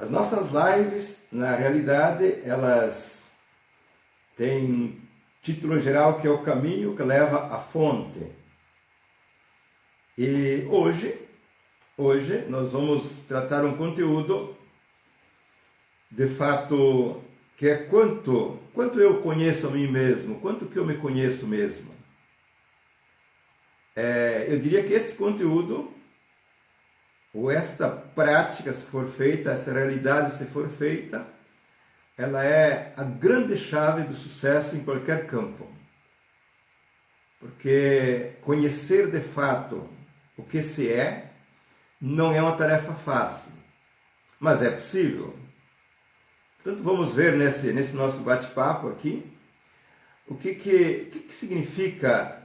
As nossas lives, na realidade, elas têm um título geral que é o caminho que leva à fonte. E hoje nós vamos tratar um conteúdo, de fato, que é quanto eu conheço a mim mesmo, quanto que eu me conheço mesmo. Eu diria que esse conteúdo, ou esta prática, se for feita, essa realidade, se for feita, ela é a grande chave do sucesso em qualquer campo. Porque conhecer de fato o que se é, não é uma tarefa fácil, mas é possível. Portanto, vamos ver nesse nosso bate-papo aqui, o que significa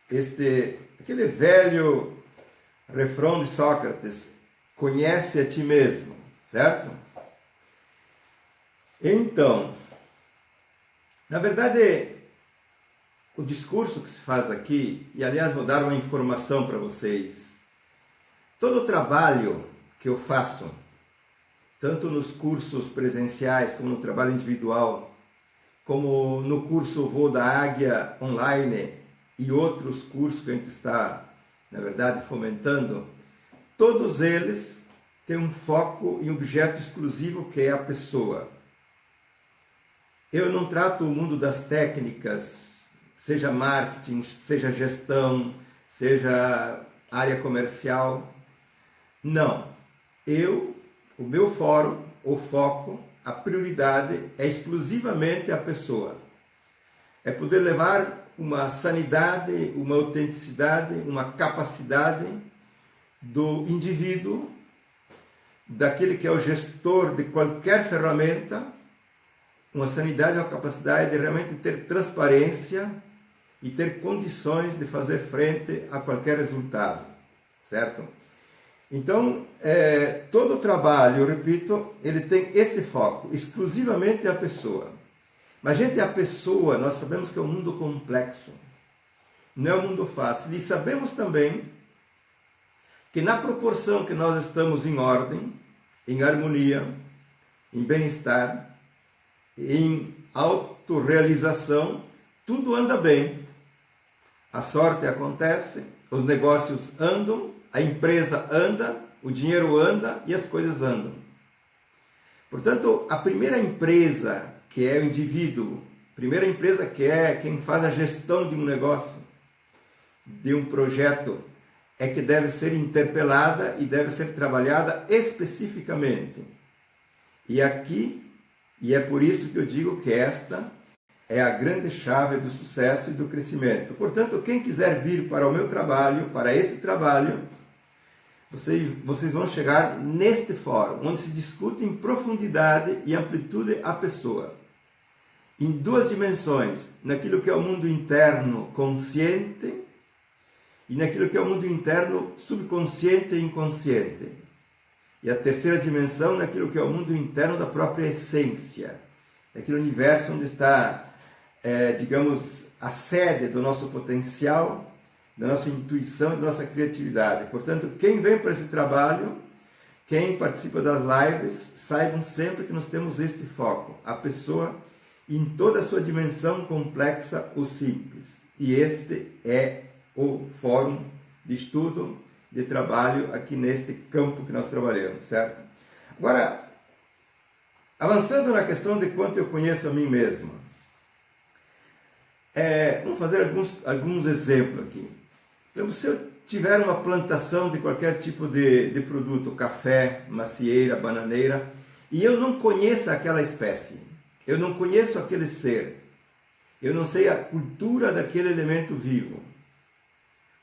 aquele velho refrão de Sócrates: conhece a ti mesmo, certo? Então, na verdade, o discurso que se faz aqui, e aliás vou dar uma informação para vocês, todo o trabalho que eu faço, tanto nos cursos presenciais como no trabalho individual, como no curso Voo da Águia online e outros cursos que a gente está, na verdade, fomentando, todos eles têm um foco e um objeto exclusivo que é a pessoa. Eu não trato o mundo das técnicas, seja marketing, seja gestão, seja área comercial. Não. O meu fórum, o foco, a prioridade é exclusivamente a pessoa. É poder levar uma sanidade, uma autenticidade, uma capacidade do indivíduo, daquele que é o gestor de qualquer ferramenta, uma sanidade, uma capacidade de realmente ter transparência e ter condições de fazer frente a qualquer resultado, certo? Então, todo o trabalho, eu repito, ele tem este foco, exclusivamente a pessoa. Mas, gente, a pessoa, nós sabemos que é um mundo complexo, não é um mundo fácil. E sabemos também que na proporção que nós estamos em ordem, em harmonia, em bem-estar, em autorrealização, tudo anda bem. A sorte acontece, os negócios andam, a empresa anda, o dinheiro anda e as coisas andam. Portanto, a primeira empresa, que é o indivíduo, a primeira empresa que é quem faz a gestão de um negócio, de um projeto, é que deve ser interpelada e deve ser trabalhada especificamente. E é por isso que eu digo que esta é a grande chave do sucesso e do crescimento. Portanto, quem quiser vir para o meu trabalho, para esse trabalho, vocês vão chegar neste fórum, onde se discute em profundidade e amplitude a pessoa. Em duas dimensões, naquilo que é o mundo interno consciente e naquilo que é o mundo interno subconsciente e inconsciente. E a terceira dimensão, naquilo que é o mundo interno da própria essência, naquele universo onde está, digamos, a sede do nosso potencial, da nossa intuição e da nossa criatividade. Portanto, quem vem para esse trabalho, quem participa das lives, saibam sempre que nós temos este foco, a pessoa em toda a sua dimensão complexa ou simples. E este é o fórum de estudo, de trabalho aqui neste campo que nós trabalhamos, certo? Agora, avançando na questão de quanto eu conheço a mim mesmo, vamos fazer alguns exemplos aqui. Então, se eu tiver uma plantação de qualquer tipo de produto, café, macieira, bananeira, e eu não conheço aquela espécie, eu não conheço aquele ser, eu não sei a cultura daquele elemento vivo,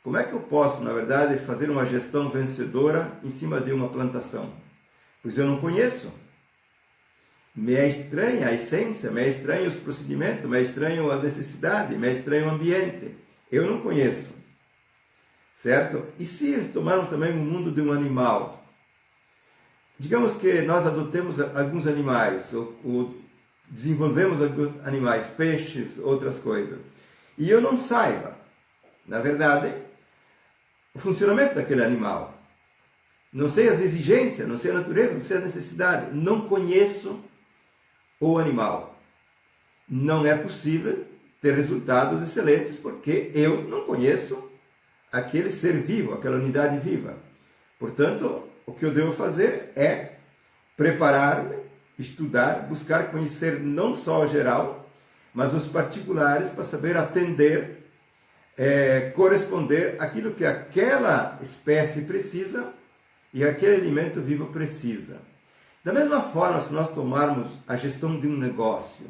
como é que eu posso, na verdade, fazer uma gestão vencedora em cima de uma plantação? Pois eu não conheço. Me é estranha a essência, me é estranho os procedimentos, me é estranho as necessidades, me é estranho o ambiente. Eu não conheço. Certo? E se tomarmos também o mundo de um animal? Digamos que nós adotemos alguns animais, ou desenvolvemos alguns animais, peixes, outras coisas, e eu não saiba, na verdade, o funcionamento daquele animal. não sei as exigências, não sei a natureza, não sei a necessidade, não conheço o animal. Não é possível ter resultados excelentes porque eu não conheço aquele ser vivo, aquela unidade viva. Portanto, o que eu devo fazer é preparar-me, estudar, buscar conhecer não só o geral, mas os particulares para saber atender, corresponder àquilo que aquela espécie precisa e aquele alimento vivo precisa. Da mesma forma, se nós tomarmos a gestão de um negócio,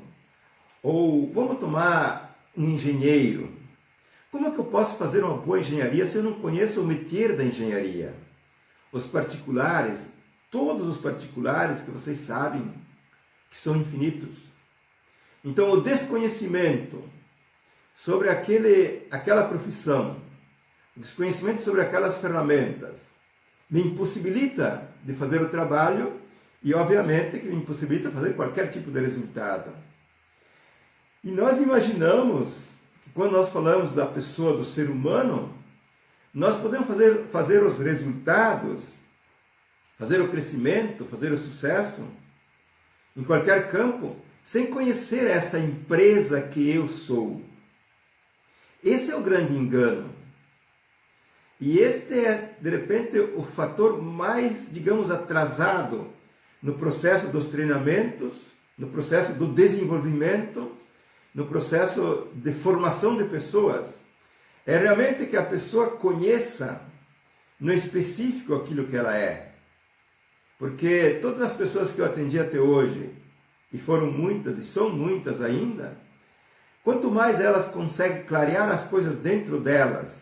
ou vamos tomar um engenheiro, como é que eu posso fazer uma boa engenharia se eu não conheço o métier da engenharia? Os particulares, todos os particulares que vocês sabem que são infinitos. Então, o desconhecimento sobre aquela profissão, o desconhecimento sobre aquelas ferramentas, me impossibilita de fazer o trabalho e, obviamente, que me impossibilita fazer qualquer tipo de resultado. E nós imaginamos que quando nós falamos da pessoa, do ser humano, nós podemos fazer os resultados, fazer o crescimento, fazer o sucesso em qualquer campo, sem conhecer essa empresa que eu sou. Esse é o grande engano. E este é, de repente, o fator mais, digamos, atrasado no processo dos treinamentos, no processo do desenvolvimento, no processo de formação de pessoas. É realmente que a pessoa conheça no específico aquilo que ela é. Porque todas as pessoas que eu atendi até hoje, e foram muitas e são muitas ainda, quanto mais elas conseguem clarear as coisas dentro delas,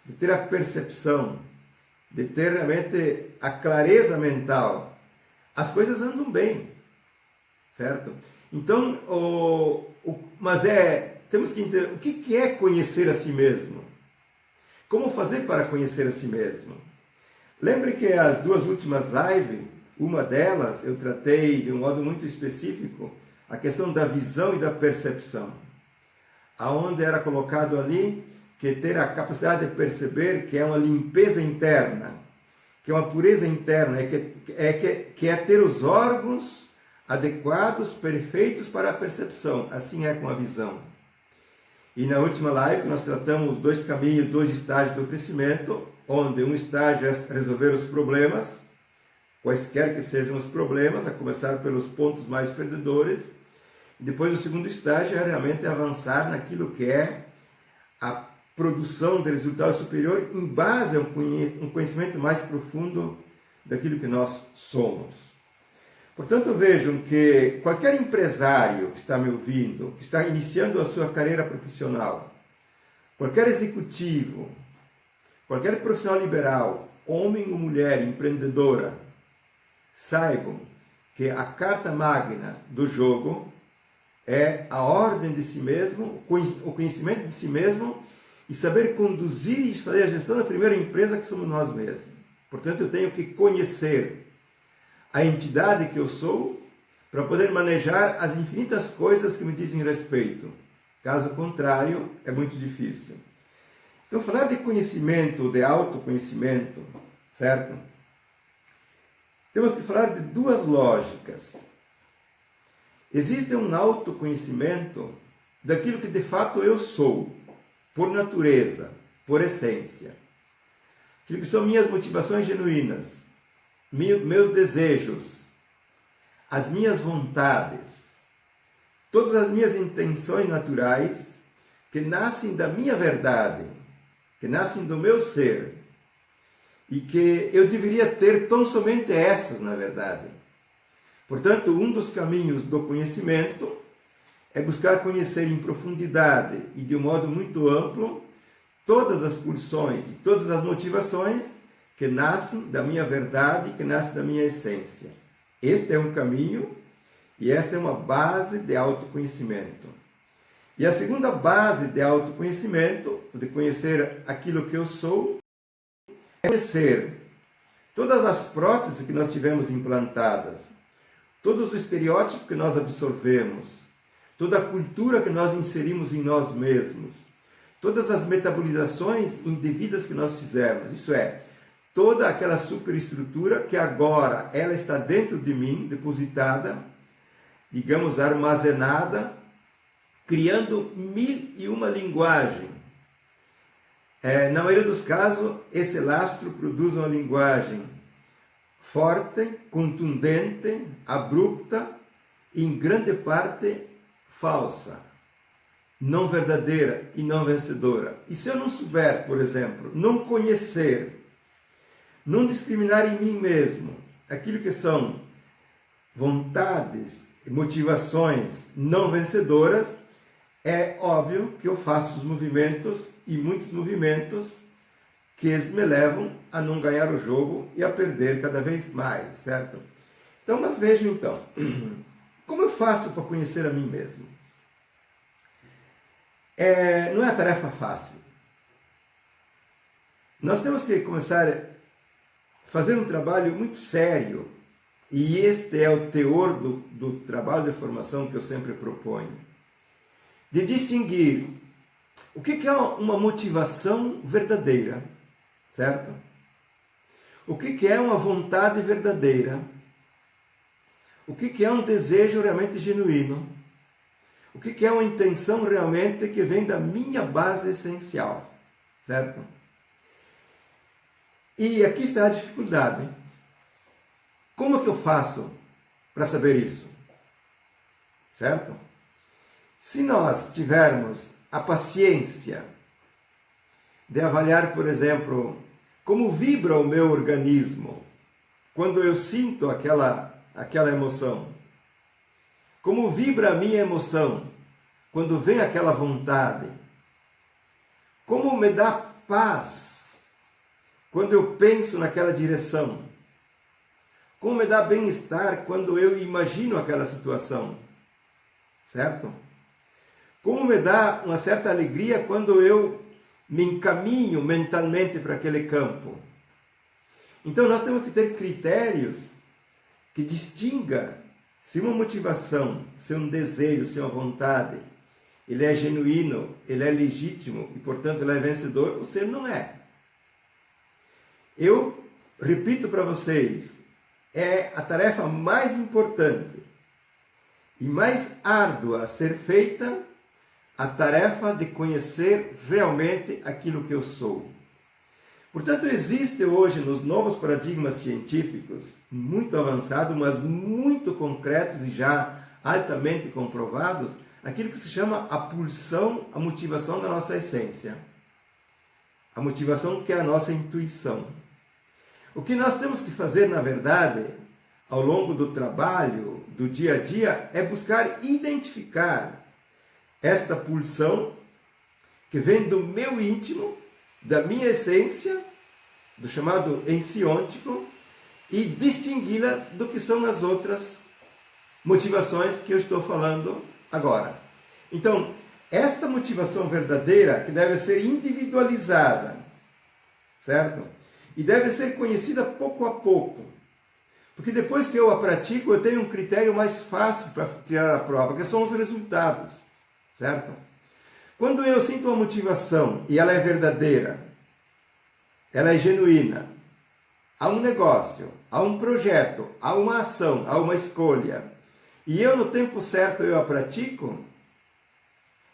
de ter a percepção, de ter realmente a clareza mental, as coisas andam bem, certo? Então, temos que entender o que é conhecer a si mesmo. Como fazer para conhecer a si mesmo? Lembre que as duas últimas lives, uma delas eu tratei de um modo muito específico a questão da visão e da percepção, aonde era colocado ali que ter a capacidade de perceber que é uma limpeza interna, que é uma pureza interna, que é ter os órgãos adequados, perfeitos para a percepção. Assim é com a visão. E na última live nós tratamos dois caminhos, dois estágios do crescimento, onde um estágio é resolver os problemas, quaisquer que sejam os problemas, a começar pelos pontos mais perdedores. E depois o segundo estágio é realmente avançar naquilo que é a produção de resultado superior em base a um conhecimento mais profundo daquilo que nós somos. Portanto, vejam que qualquer empresário que está me ouvindo, que está iniciando a sua carreira profissional, qualquer executivo, qualquer profissional liberal, homem ou mulher empreendedora, saibam que a carta magna do jogo é a ordem de si mesmo, o conhecimento de si mesmo e saber conduzir e fazer a gestão da primeira empresa que somos nós mesmos. Portanto, eu tenho que conhecer a entidade que eu sou para poder manejar as infinitas coisas que me dizem respeito. Caso contrário, é muito difícil. Então, falar de conhecimento, de autoconhecimento, certo? Temos que falar de duas lógicas. Existe um autoconhecimento daquilo que de fato eu sou, por natureza, por essência. Aquilo que são minhas motivações genuínas, meus desejos, as minhas vontades, todas as minhas intenções naturais que nascem da minha verdade, que nascem do meu ser e que eu deveria ter tão somente essas, na verdade. Portanto, um dos caminhos do conhecimento é buscar conhecer em profundidade e de um modo muito amplo todas as pulsões e todas as motivações que nascem da minha verdade, que nascem da minha essência. Este é um caminho e esta é uma base de autoconhecimento. E a segunda base de autoconhecimento, de conhecer aquilo que eu sou, é conhecer todas as próteses que nós tivemos implantadas, todos os estereótipos que nós absorvemos, toda a cultura que nós inserimos em nós mesmos, todas as metabolizações indevidas que nós fizemos, isso é, toda aquela superestrutura que agora ela está dentro de mim, depositada, digamos, armazenada, criando 1001 linguagem. Na maioria dos casos, esse lastro produz uma linguagem forte, contundente, abrupta e em grande parte falsa, não verdadeira e não vencedora. E se eu não souber, por exemplo, não conhecer, não discriminar em mim mesmo aquilo que são vontades, motivações não vencedoras, é óbvio que eu faço os movimentos, e muitos movimentos, que eles me levam a não ganhar o jogo e a perder cada vez mais, certo? Então, mas vejam então, como eu faço para conhecer a mim mesmo? Não é uma tarefa fácil. Nós temos que começar a fazer um trabalho muito sério, e este é o teor do trabalho de formação que eu sempre proponho, de distinguir o que é uma motivação verdadeira, certo? O que é uma vontade verdadeira? O que é um desejo realmente genuíno? O que é uma intenção realmente que vem da minha base essencial, certo? E aqui está a dificuldade. Como que eu faço para saber isso? Certo? Se nós tivermos a paciência de avaliar, por exemplo, como vibra o meu organismo quando eu sinto aquela emoção, como vibra a minha emoção quando vem aquela vontade, como me dá paz quando eu penso naquela direção, como me dá bem-estar quando eu imagino aquela situação, certo? Como me dá uma certa alegria quando eu me encaminho mentalmente para aquele campo. Então nós temos que ter critérios que distinga se uma motivação, se um desejo, se uma vontade, ele é genuíno, ele é legítimo e, portanto, ele é vencedor, ou se ele não é. Eu repito para vocês, é a tarefa mais importante e mais árdua a ser feita, a tarefa de conhecer realmente aquilo que eu sou. Portanto, existe hoje nos novos paradigmas científicos, muito avançados, mas muito concretos e já altamente comprovados, aquilo que se chama a pulsão, a motivação da nossa essência. A motivação que é a nossa intuição. O que nós temos que fazer, na verdade, ao longo do trabalho, do dia a dia, é buscar identificar esta pulsão que vem do meu íntimo, da minha essência, do chamado ensiôntico, e distingui-la do que são as outras motivações que eu estou falando agora. Então, esta motivação verdadeira, que deve ser individualizada, certo? E deve ser conhecida pouco a pouco. Porque depois que eu a pratico, eu tenho um critério mais fácil para tirar a prova, que são os resultados, certo? Quando eu sinto uma motivação e ela é verdadeira, ela é genuína, há um negócio, há um projeto, há uma ação, há uma escolha, e eu no tempo certo eu a pratico,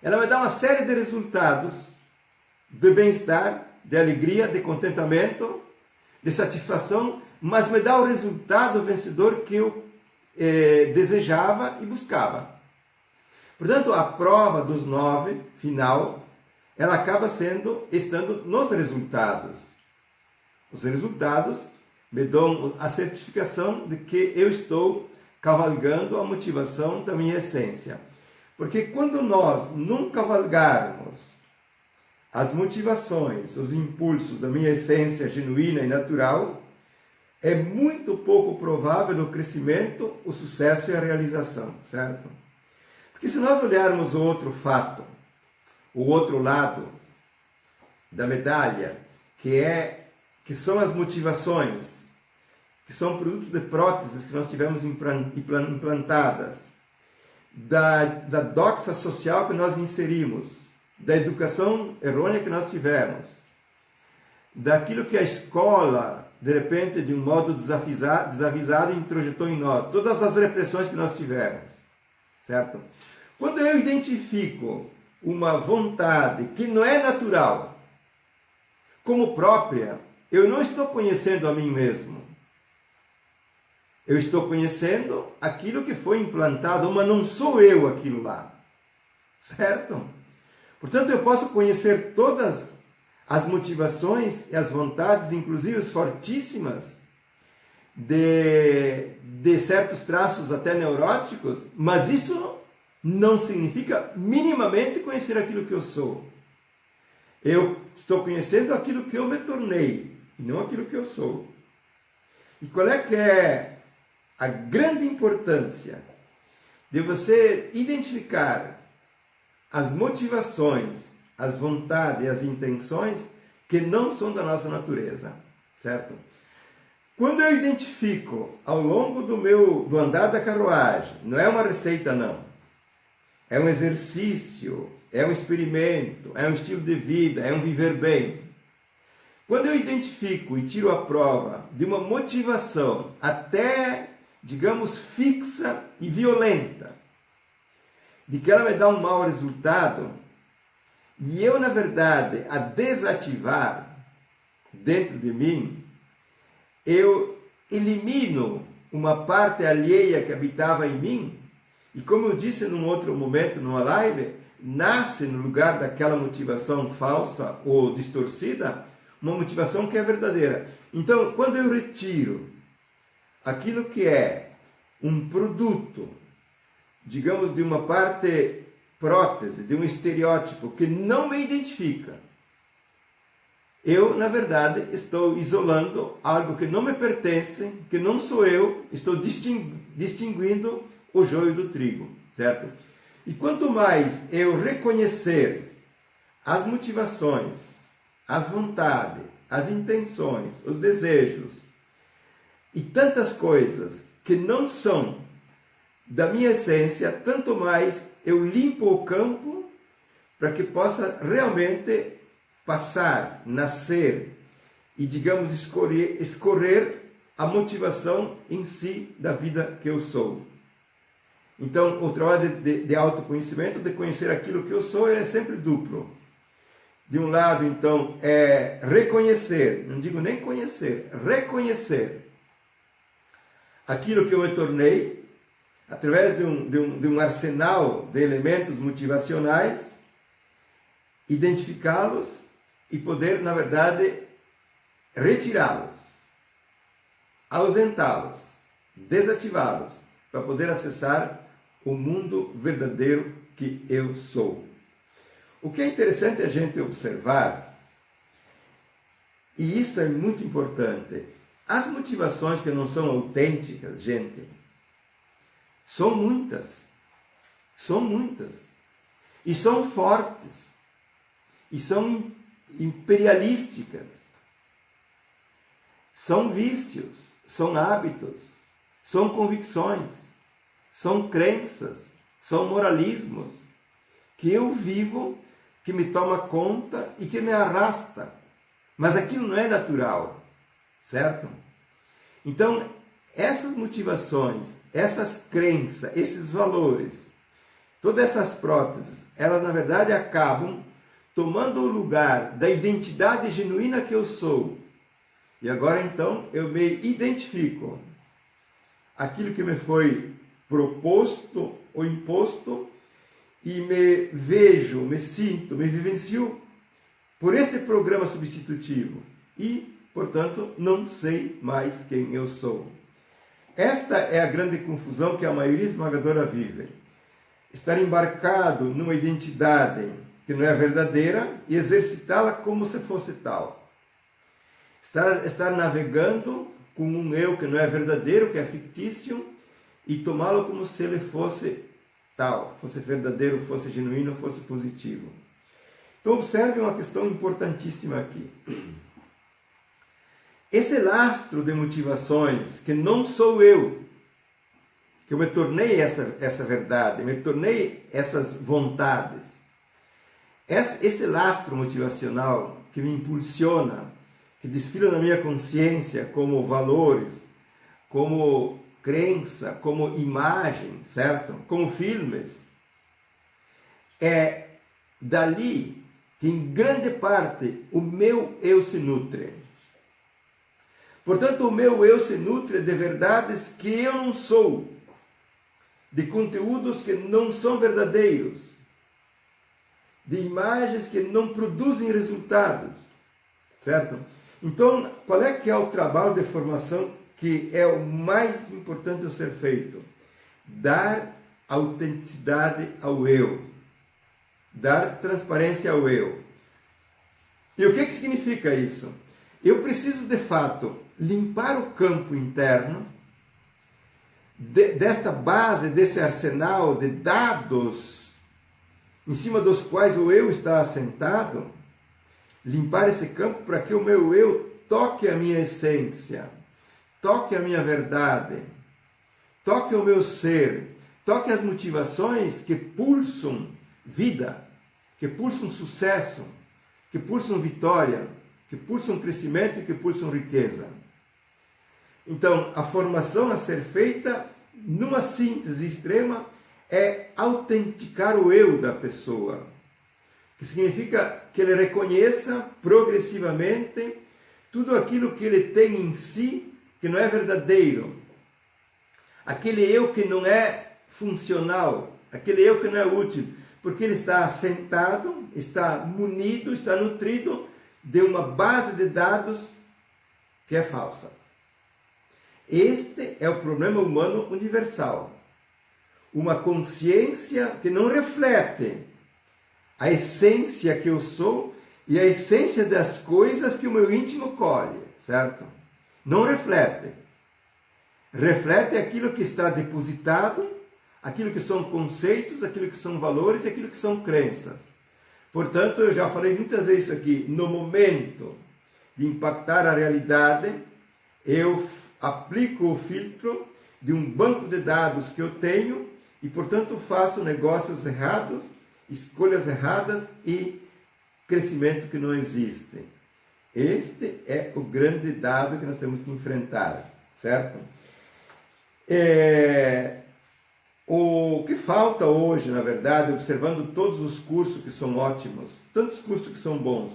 ela me dá uma série de resultados de bem-estar, de alegria, de contentamento, de satisfação, mas me dá o resultado vencedor que eu desejava e buscava. Portanto, a prova dos 9, final, ela acaba estando nos resultados. Os resultados me dão a certificação de que eu estou cavalgando a motivação da minha essência. Porque quando nós não cavalgarmos as motivações, os impulsos da minha essência genuína e natural, é muito pouco provável o crescimento, o sucesso e a realização, certo? Porque se nós olharmos o outro fato, o outro lado da medalha, que são as motivações, que são produto de próteses que nós tivemos implantadas, da doxa social que nós inserimos, da educação errônea que nós tivemos, daquilo que a escola de repente, de um modo desavisado, introjetou em nós todas as repressões que nós tivemos, certo? Quando eu identifico uma vontade que não é natural, como própria, eu não estou conhecendo a mim mesmo. Eu estou conhecendo aquilo que foi implantado, mas não sou eu aquilo lá, certo? Portanto, eu posso conhecer todas as motivações e as vontades, inclusive as fortíssimas, de certos traços até neuróticos, mas isso não significa minimamente conhecer aquilo que eu sou. Eu estou conhecendo aquilo que eu me tornei, e não aquilo que eu sou. E qual é que é a grande importância de você identificar as motivações, as vontades e as intenções que não são da nossa natureza, certo? Quando eu identifico ao longo do andar da carruagem, não é uma receita não, é um exercício, é um experimento, é um estilo de vida, é um viver bem. Quando eu identifico e tiro a prova de uma motivação até, digamos, fixa e violenta, de que ela me dá um mau resultado, e eu, na verdade, a desativar dentro de mim, eu elimino uma parte alheia que habitava em mim, e como eu disse num outro momento, numa live, nasce no lugar daquela motivação falsa ou distorcida, uma motivação que é verdadeira. Então, quando eu retiro aquilo que é um produto, digamos, de uma parte prótese, de um estereótipo que não me identifica, eu, na verdade, estou isolando algo que não me pertence, que não sou eu, estou distinguindo o joio do trigo, certo? E quanto mais eu reconhecer as motivações, as vontades, as intenções, os desejos e tantas coisas que não são da minha essência, tanto mais eu limpo o campo para que possa realmente passar, nascer e, digamos, escorrer a motivação em si da vida que eu sou. Então, o trabalho de autoconhecimento, de conhecer aquilo que eu sou, ele é sempre duplo. De um lado, então, é reconhecer, não digo nem conhecer, reconhecer aquilo que eu me tornei, através de um arsenal de elementos motivacionais, identificá-los e poder, na verdade, retirá-los, ausentá-los, desativá-los, para poder acessar o mundo verdadeiro que eu sou. O que é interessante a gente observar, e isso é muito importante, as motivações que não são autênticas, gente, são muitas, e são fortes, e são imperialísticas, são vícios, são hábitos, são convicções, são crenças, são moralismos, que eu vivo, que me toma conta e que me arrasta. Mas aquilo não é natural, certo? Então, essas motivações, essas crenças, esses valores, todas essas próteses, elas na verdade acabam tomando o lugar da identidade genuína que eu sou. E agora então eu me identifico. Aquilo que me foi proposto ou imposto, e me vejo, me sinto, me vivencio por este programa substitutivo e, portanto, não sei mais quem eu sou. Esta é a grande confusão que a maioria esmagadora vive. Estar embarcado numa identidade que não é verdadeira e exercitá-la como se fosse tal. Estar navegando com um eu que não é verdadeiro, que é fictício, e tomá-lo como se ele fosse tal, fosse verdadeiro, fosse genuíno, fosse positivo. Então observe uma questão importantíssima aqui. Esse lastro de motivações, que não sou eu, que eu me tornei essa verdade, me tornei essas vontades, esse lastro motivacional que me impulsiona, que desfilam na minha consciência como valores, como crença, como imagem, certo? Como filmes. É dali que em grande parte o meu eu se nutre. Portanto, o meu eu se nutre de verdades que eu não sou, de conteúdos que não são verdadeiros, de imagens que não produzem resultados, certo? Então, qual é que é o trabalho de formação que é o mais importante a ser feito? Dar autenticidade ao eu, dar transparência ao eu. E o que significa isso? Eu preciso, de fato, limpar o campo interno desta base, desse arsenal de dados em cima dos quais o eu está assentado, limpar esse campo para que o meu eu toque a minha essência, toque a minha verdade, toque o meu ser, toque as motivações que pulsam vida, que pulsam sucesso, que pulsam vitória, que pulsam crescimento e que pulsam riqueza. Então, a formação a ser feita, numa síntese extrema, é autenticar o eu da pessoa. Que significa que ele reconheça progressivamente tudo aquilo que ele tem em si que não é verdadeiro. Aquele eu que não é funcional, aquele eu que não é útil, porque ele está assentado, está munido, está nutrido de uma base de dados que é falsa. Este é o problema humano universal. Uma consciência que não reflete a essência que eu sou e a essência das coisas que o meu íntimo colhe, certo? Não reflete. Reflete aquilo que está depositado, aquilo que são conceitos, aquilo que são valores e aquilo que são crenças. Portanto, eu já falei muitas vezes isso aqui, no momento de impactar a realidade, eu aplico o filtro de um banco de dados que eu tenho e, portanto, faço negócios errados, escolhas erradas e crescimento que não existe. Este é o grande dado que nós temos que enfrentar, certo? O que falta hoje, na verdade, observando todos os cursos que são ótimos, tantos cursos que são bons,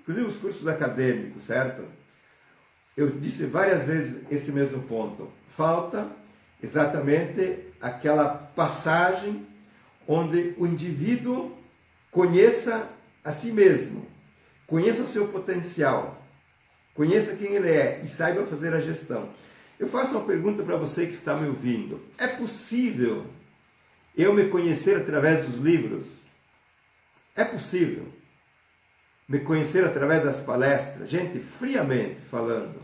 inclusive os cursos acadêmicos, certo? Eu disse várias vezes esse mesmo ponto. Falta exatamente aquela passagem onde o indivíduo conheça a si mesmo, conheça o seu potencial, conheça quem ele é e saiba fazer a gestão. Eu faço uma pergunta para você que está me ouvindo. É possível eu me conhecer através dos livros? É possível me conhecer através das palestras? Gente, friamente falando.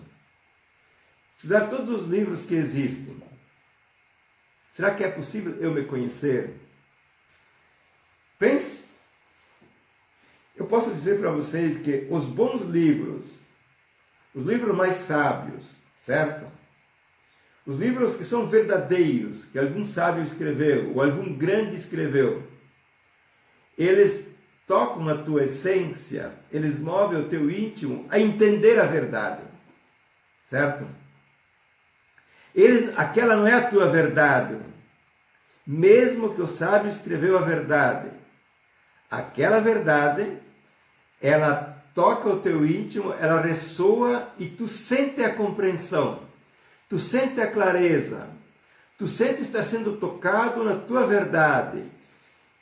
Estudar todos os livros que existem. Será que é possível eu me conhecer? Pense. Eu posso dizer para vocês que os bons livros, os livros mais sábios, certo? Os livros que são verdadeiros, que algum sábio escreveu, ou algum grande escreveu, eles tocam na tua essência, eles movem o teu íntimo a entender a verdade, certo? Aquela não é a tua verdade, mesmo que o sábio escreveu a verdade. Aquela verdade, ela toca o teu íntimo, ela ressoa e tu sente a compreensão. Tu sente a clareza, tu sente estar sendo tocado na tua verdade.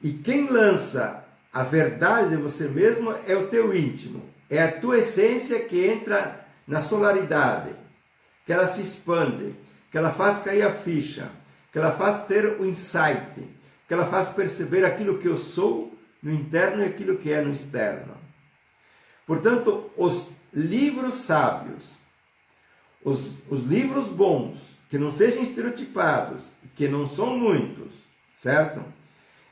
E quem lança a verdade de você mesmo é o teu íntimo. É a tua essência que entra na solaridade, que ela se expande, que ela faz cair a ficha, que ela faz ter o insight, que ela faz perceber aquilo que eu sou no interno e aquilo que é no externo. Portanto, os livros sábios, os livros bons, que não sejam estereotipados, que não são muitos, certo?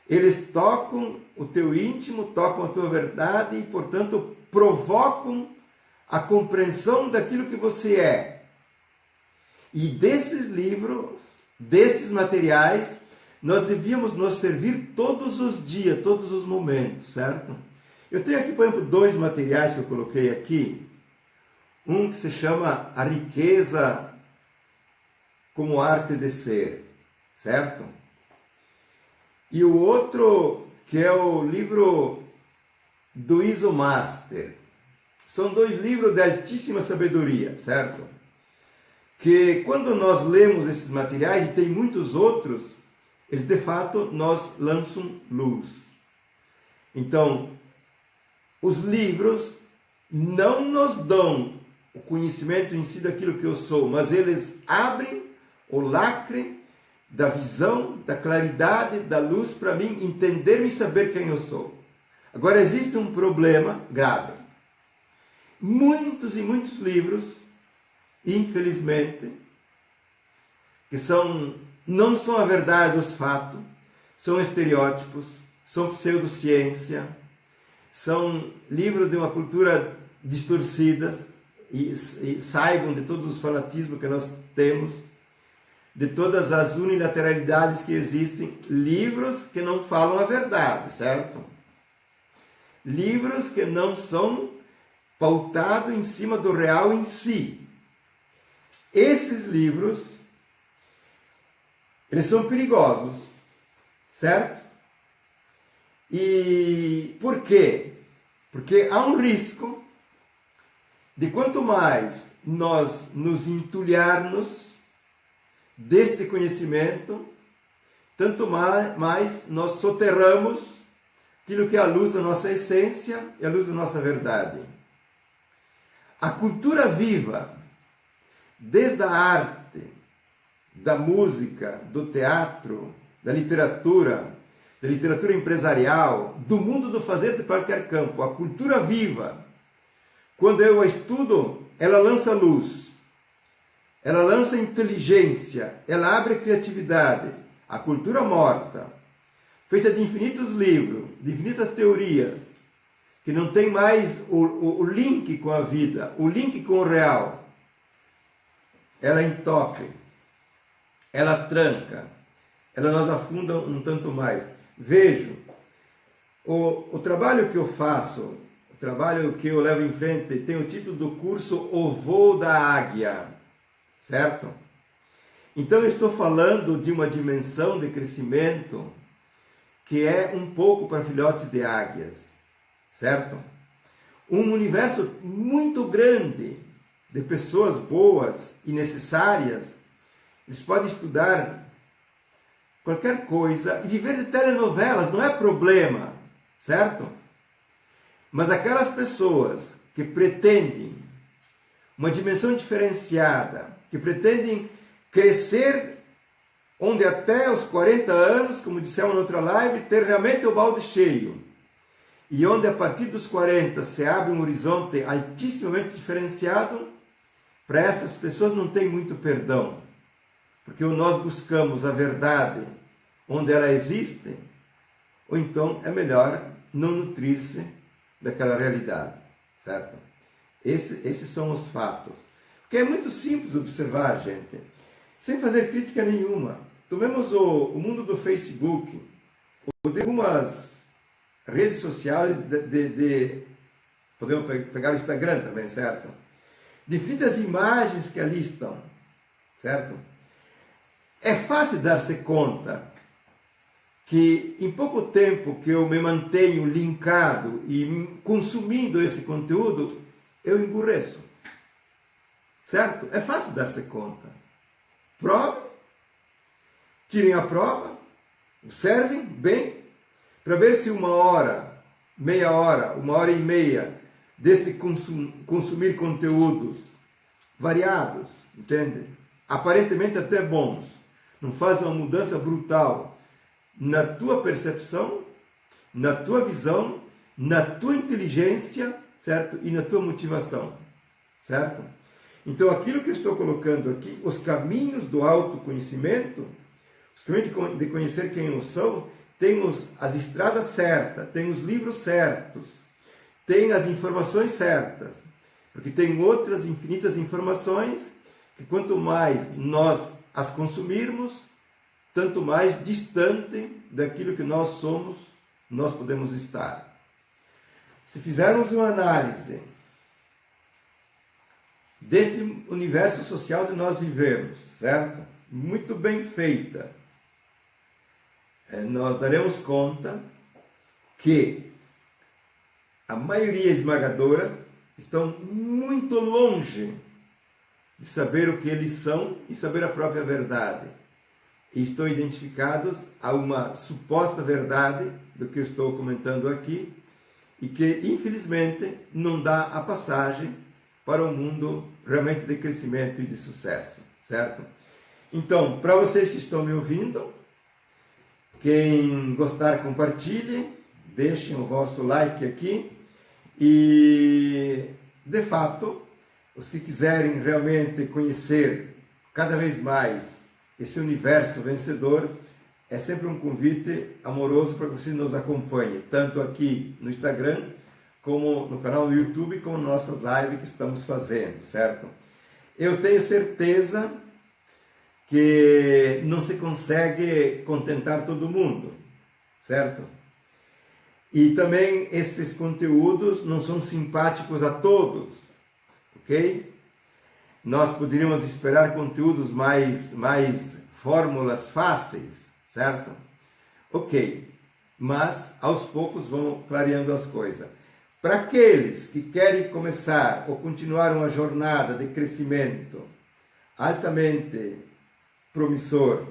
Eles tocam o teu íntimo, tocam a tua verdade e, portanto, provocam a compreensão daquilo que você é. E desses livros, desses materiais, nós devíamos nos servir todos os dias, todos os momentos, certo? Eu tenho aqui, por exemplo, 2 materiais que eu coloquei aqui. Um que se chama A Riqueza como Arte de Ser, certo? E o outro que é o livro do Isomaster. São dois livros de altíssima sabedoria, certo? Que quando nós lemos esses materiais, e tem muitos outros, eles de fato nos lançam luz. Então, os livros não nos dão o conhecimento em si daquilo que eu sou, mas eles abrem o lacre da visão, da claridade, da luz para mim entender e saber quem eu sou. Agora, existe um problema grave. Muitos e muitos livros, infelizmente, que não são a verdade dos fatos, são estereótipos, são pseudociência, são livros de uma cultura distorcida, e saibam de todos os fanatismos que nós temos, de todas as unilateralidades que existem, livros que não falam a verdade, certo? Livros que não são pautados em cima do real em si. Esses livros, eles são perigosos, certo? E por quê? Porque há um risco de quanto mais nós nos entulharmos deste conhecimento, tanto mais nós soterramos aquilo que é a luz da nossa essência e a luz da nossa verdade. A cultura viva, desde a arte, da música, do teatro, da literatura empresarial, do mundo do fazer de qualquer campo, a cultura viva, quando eu a estudo, ela lança luz, ela lança inteligência, ela abre criatividade. A cultura morta, feita de infinitos livros, de infinitas teorias, que não tem mais o link com a vida, o link com o real, ela entope, ela tranca, ela nos afunda um tanto mais. Vejo, o trabalho que eu faço, o trabalho que eu levo em frente, tem o título do curso O Voo da Águia, certo? Então eu estou falando de uma dimensão de crescimento que é um pouco para filhotes de águias, certo? Um universo muito grande de pessoas boas e necessárias, eles podem estudar qualquer coisa e viver de telenovelas, não é problema, certo? Mas aquelas pessoas que pretendem uma dimensão diferenciada, que pretendem crescer onde até os 40 anos, como dissemos na outra live, ter realmente o balde cheio, e onde a partir dos 40 se abre um horizonte altissimamente diferenciado, para essas pessoas não tem muito perdão, porque ou nós buscamos a verdade onde ela existe, ou então é melhor não nutrir-se daquela realidade, certo? Esses são os fatos. Porque é muito simples observar, gente, sem fazer crítica nenhuma. Tomemos o mundo do Facebook, ou de algumas redes sociais, podemos pegar o Instagram também, certo? De infinitas imagens que ali estão, certo? É fácil dar-se conta que em pouco tempo que eu me mantenho linkado e consumindo esse conteúdo, eu emburreço. Certo? É fácil dar-se conta. Prove, tirem a prova, observem bem, para ver se uma hora, meia hora, uma hora e meia, deste consumir conteúdos variados, entende? Aparentemente até bons, não faz uma mudança brutal na tua percepção, na tua visão, na tua inteligência, certo? E na tua motivação, certo? Então, aquilo que eu estou colocando aqui, os caminhos do autoconhecimento, os caminhos de conhecer quem eu sou, tem as estradas certas, tem os livros certos, tem as informações certas, porque tem outras infinitas informações que quanto mais nós as consumirmos, tanto mais distante daquilo que nós somos, nós podemos estar. Se fizermos uma análise deste universo social que nós vivemos, certo? Muito bem feita. Nós daremos conta que a maioria esmagadora estão muito longe de saber o que eles são e saber a própria verdade. E estão identificados a uma suposta verdade do que eu estou comentando aqui e que, infelizmente, não dá a passagem para um mundo realmente de crescimento e de sucesso, certo? Então, para vocês que estão me ouvindo, quem gostar, compartilhe, deixem o vosso like aqui e, de fato, os que quiserem realmente conhecer cada vez mais esse universo vencedor, é sempre um convite amoroso para que você nos acompanhe, tanto aqui no Instagram, como no canal do YouTube, como nossas lives que estamos fazendo, certo? Eu tenho certeza que não se consegue contentar todo mundo, certo? E também esses conteúdos não são simpáticos a todos, ok? Nós poderíamos esperar conteúdos mais fórmulas fáceis, certo? Ok, mas aos poucos vão clareando as coisas. Para aqueles que querem começar ou continuar uma jornada de crescimento altamente promissor,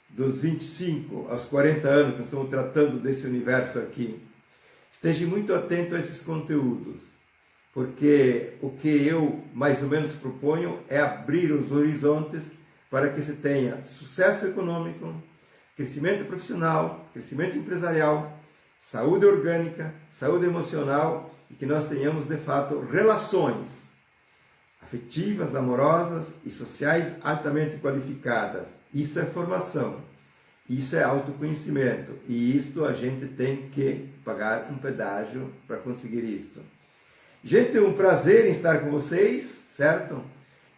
dos 25 aos 40 anos, que nós estamos tratando desse universo aqui, esteja muito atento a esses conteúdos. Porque o que eu mais ou menos proponho é abrir os horizontes para que se tenha sucesso econômico, crescimento profissional, crescimento empresarial, saúde orgânica, saúde emocional e que nós tenhamos de fato relações afetivas, amorosas e sociais altamente qualificadas. Isso é formação, isso é autoconhecimento e isto a gente tem que pagar um pedágio para conseguir isto. Gente, é um prazer em estar com vocês, certo?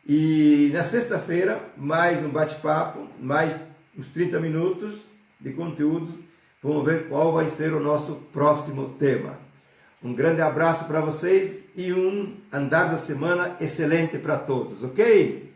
E na sexta-feira, mais um bate-papo, mais uns 30 minutos de conteúdos. Vamos ver qual vai ser o nosso próximo tema. Um grande abraço para vocês e um andar da semana excelente para todos, ok?